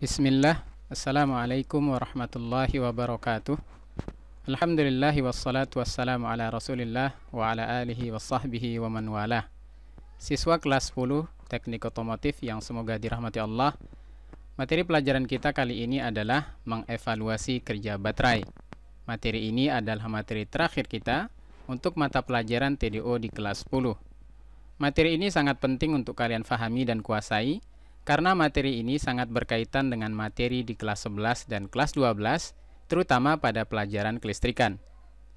Bismillah, Assalamualaikum warahmatullahi wabarakatuh. Alhamdulillahi wassalatu wassalamu ala rasulillah wa ala alihi wa sahbihi wa man walah. Siswa kelas 10 teknik otomotif yang semoga dirahmati Allah, materi pelajaran kita kali ini adalah mengevaluasi kerja baterai. Materi ini adalah materi terakhir kita untuk mata pelajaran TDO di kelas 10. Materi ini sangat penting untuk kalian fahami dan kuasai, karena materi ini sangat berkaitan dengan materi di kelas 11 dan kelas 12, terutama pada pelajaran kelistrikan.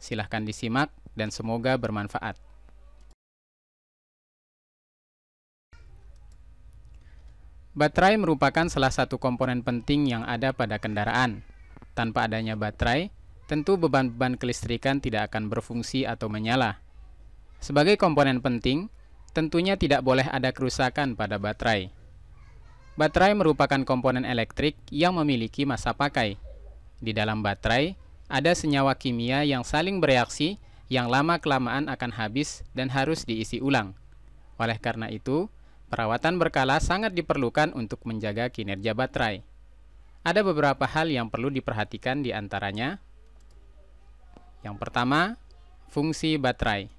Silahkan disimak dan semoga bermanfaat. Baterai merupakan salah satu komponen penting yang ada pada kendaraan. Tanpa adanya baterai, tentu beban-beban kelistrikan tidak akan berfungsi atau menyala. Sebagai komponen penting, tentunya tidak boleh ada kerusakan pada baterai. Baterai merupakan komponen elektrik yang memiliki masa pakai. Di dalam baterai, ada senyawa kimia yang saling bereaksi yang lama-kelamaan akan habis dan harus diisi ulang. Oleh karena itu, perawatan berkala sangat diperlukan untuk menjaga kinerja baterai. Ada beberapa hal yang perlu diperhatikan di antaranya. Yang pertama, fungsi baterai.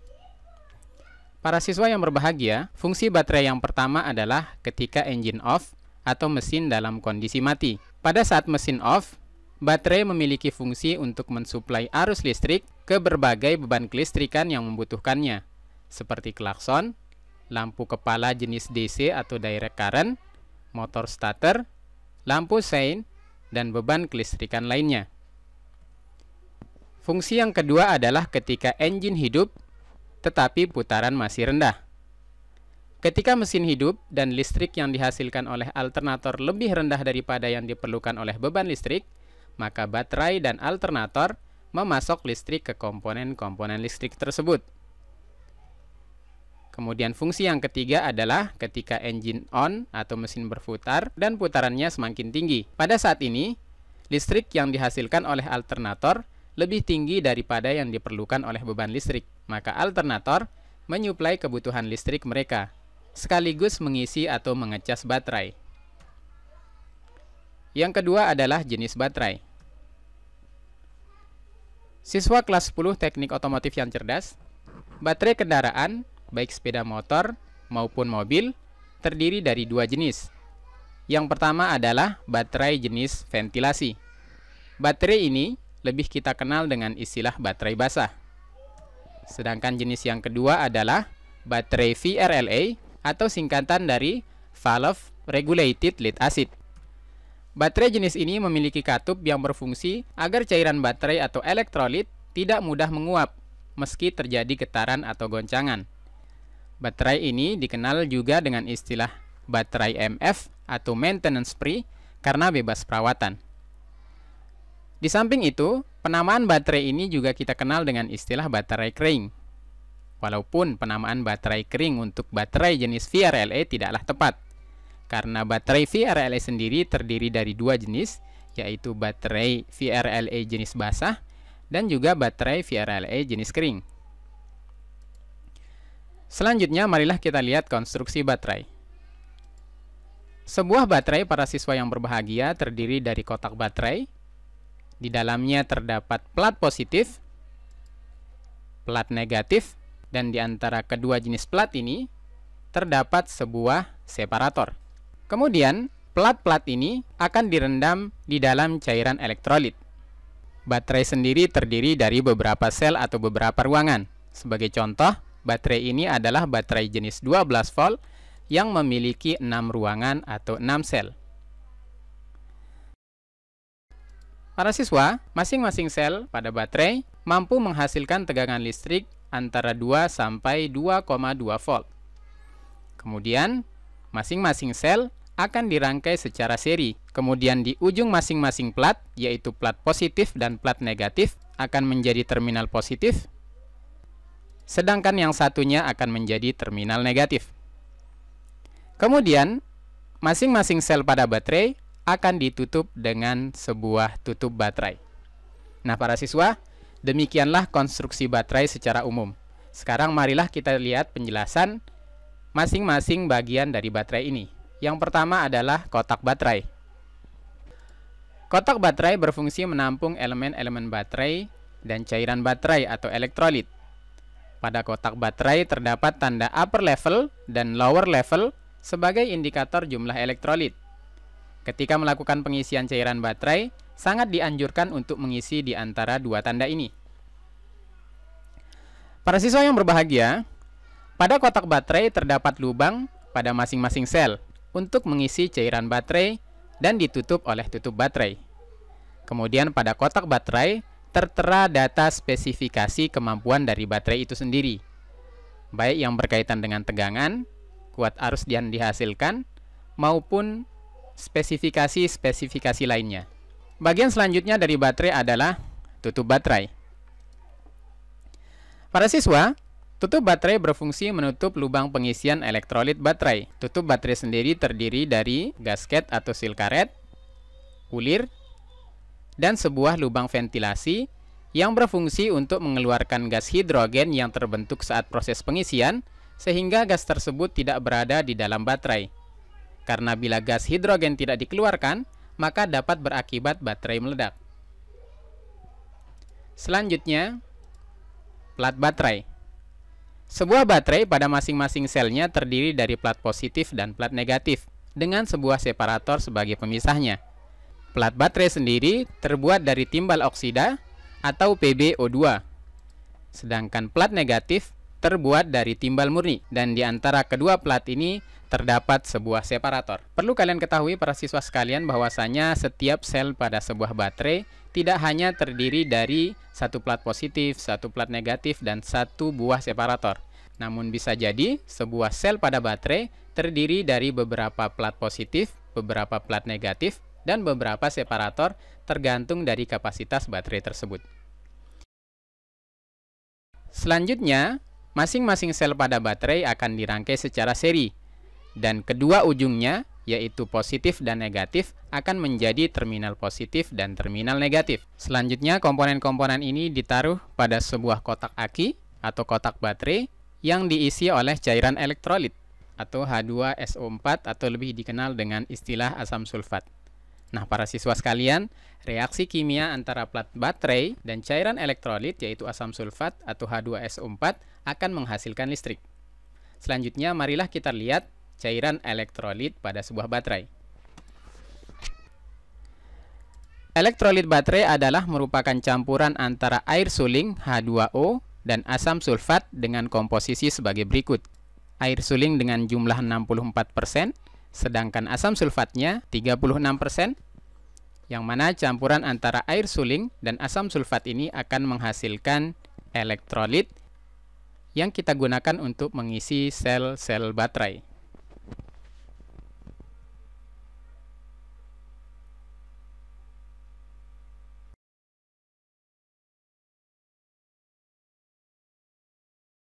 Para siswa yang berbahagia, fungsi baterai yang pertama adalah ketika engine off atau mesin dalam kondisi mati. Pada saat mesin off, baterai memiliki fungsi untuk mensuplai arus listrik ke berbagai beban kelistrikan yang membutuhkannya, seperti klakson, lampu kepala jenis DC atau direct current, motor starter, lampu sein, dan beban kelistrikan lainnya. Fungsi yang kedua adalah ketika engine hidup, tetapi putaran masih rendah. Ketika mesin hidup dan listrik yang dihasilkan oleh alternator lebih rendah daripada yang diperlukan oleh beban listrik, maka baterai dan alternator memasok listrik ke komponen-komponen listrik tersebut. Kemudian fungsi yang ketiga adalah ketika engine on atau mesin berputar dan putarannya semakin tinggi. Pada saat ini, listrik yang dihasilkan oleh alternator lebih tinggi daripada yang diperlukan oleh beban listrik, maka alternator menyuplai kebutuhan listrik mereka, sekaligus mengisi atau mengecas baterai. Yang kedua adalah jenis baterai. Siswa kelas 10 teknik otomotif yang cerdas, baterai kendaraan, baik sepeda motor maupun mobil, terdiri dari dua jenis. Yang pertama adalah baterai jenis ventilasi. Baterai ini lebih kita kenal dengan istilah baterai basah. Sedangkan jenis yang kedua adalah baterai VRLA, atau singkatan dari Valve Regulated Lead Acid. Baterai jenis ini memiliki katup yang berfungsi agar cairan baterai atau elektrolit tidak mudah menguap meski terjadi getaran atau goncangan. Baterai ini dikenal juga dengan istilah baterai MF atau maintenance free karena bebas perawatan. Di samping itu, penamaan baterai ini juga kita kenal dengan istilah baterai kering. Walaupun penamaan baterai kering untuk baterai jenis VRLA tidaklah tepat, karena baterai VRLA sendiri terdiri dari dua jenis, yaitu baterai VRLA jenis basah dan juga baterai VRLA jenis kering. Selanjutnya, marilah kita lihat konstruksi baterai. Sebuah baterai para siswa yang berbahagia terdiri dari kotak baterai. Di dalamnya terdapat plat positif, plat negatif, dan di antara kedua jenis plat ini terdapat sebuah separator. Kemudian, plat-plat ini akan direndam di dalam cairan elektrolit. Baterai sendiri terdiri dari beberapa sel atau beberapa ruangan. Sebagai contoh, baterai ini adalah baterai jenis 12 volt yang memiliki 6 ruangan atau 6 sel. Para siswa, masing-masing sel pada baterai mampu menghasilkan tegangan listrik antara 2 sampai 2,2 volt. Kemudian, masing-masing sel akan dirangkai secara seri. Kemudian di ujung masing-masing plat, yaitu plat positif dan plat negatif, akan menjadi terminal positif, sedangkan yang satunya akan menjadi terminal negatif. Kemudian, masing-masing sel pada baterai akan ditutup dengan sebuah tutup baterai. Nah, para siswa, demikianlah konstruksi baterai secara umum. Sekarang marilah kita lihat penjelasan masing-masing bagian dari baterai ini. Yang pertama adalah kotak baterai. Kotak baterai berfungsi menampung elemen-elemen baterai dan cairan baterai atau elektrolit. Pada kotak baterai terdapat tanda upper level dan lower level sebagai indikator jumlah elektrolit. Ketika melakukan pengisian cairan baterai, sangat dianjurkan untuk mengisi di antara dua tanda ini. Para siswa yang berbahagia, pada kotak baterai terdapat lubang pada masing-masing sel untuk mengisi cairan baterai dan ditutup oleh tutup baterai. Kemudian pada kotak baterai tertera data spesifikasi kemampuan dari baterai itu sendiri, baik yang berkaitan dengan tegangan, kuat arus yang dihasilkan, maupun spesifikasi-spesifikasi lainnya. Bagian selanjutnya dari baterai adalah tutup baterai. Para siswa, tutup baterai berfungsi menutup lubang pengisian elektrolit baterai. Tutup baterai sendiri terdiri dari gasket atau sil karet, ulir, dan sebuah lubang ventilasi yang berfungsi untuk mengeluarkan gas hidrogen yang terbentuk saat proses pengisian, sehingga gas tersebut tidak berada di dalam baterai. Karena bila gas hidrogen tidak dikeluarkan, maka dapat berakibat baterai meledak. Selanjutnya, plat baterai. Sebuah baterai pada masing-masing selnya terdiri dari plat positif dan plat negatif, dengan sebuah separator sebagai pemisahnya. Plat baterai sendiri terbuat dari timbal oksida atau PbO2, sedangkan plat negatif terbuat dari timbal murni, dan di antara kedua plat ini terdapat sebuah separator. Perlu kalian ketahui para siswa sekalian bahwasanya setiap sel pada sebuah baterai tidak hanya terdiri dari satu plat positif, satu plat negatif, dan satu buah separator. Namun bisa jadi sebuah sel pada baterai terdiri dari beberapa plat positif, beberapa plat negatif, dan beberapa separator tergantung dari kapasitas baterai tersebut. Selanjutnya, masing-masing sel pada baterai akan dirangkai secara seri, dan kedua ujungnya, yaitu positif dan negatif, akan menjadi terminal positif dan terminal negatif. Selanjutnya, komponen-komponen ini ditaruh pada sebuah kotak aki atau kotak baterai yang diisi oleh cairan elektrolit atau H2SO4 atau lebih dikenal dengan istilah asam sulfat. Nah, para siswa sekalian, reaksi kimia antara plat baterai dan cairan elektrolit yaitu asam sulfat atau H2SO4 akan menghasilkan listrik. Selanjutnya, marilah kita lihat cairan elektrolit pada sebuah baterai. Elektrolit baterai adalah merupakan campuran antara air suling H2O dan asam sulfat dengan komposisi sebagai berikut. Air suling dengan jumlah 64%, sedangkan asam sulfatnya 36%, yang mana campuran antara air suling dan asam sulfat ini akan menghasilkan elektrolit yang kita gunakan untuk mengisi sel-sel baterai.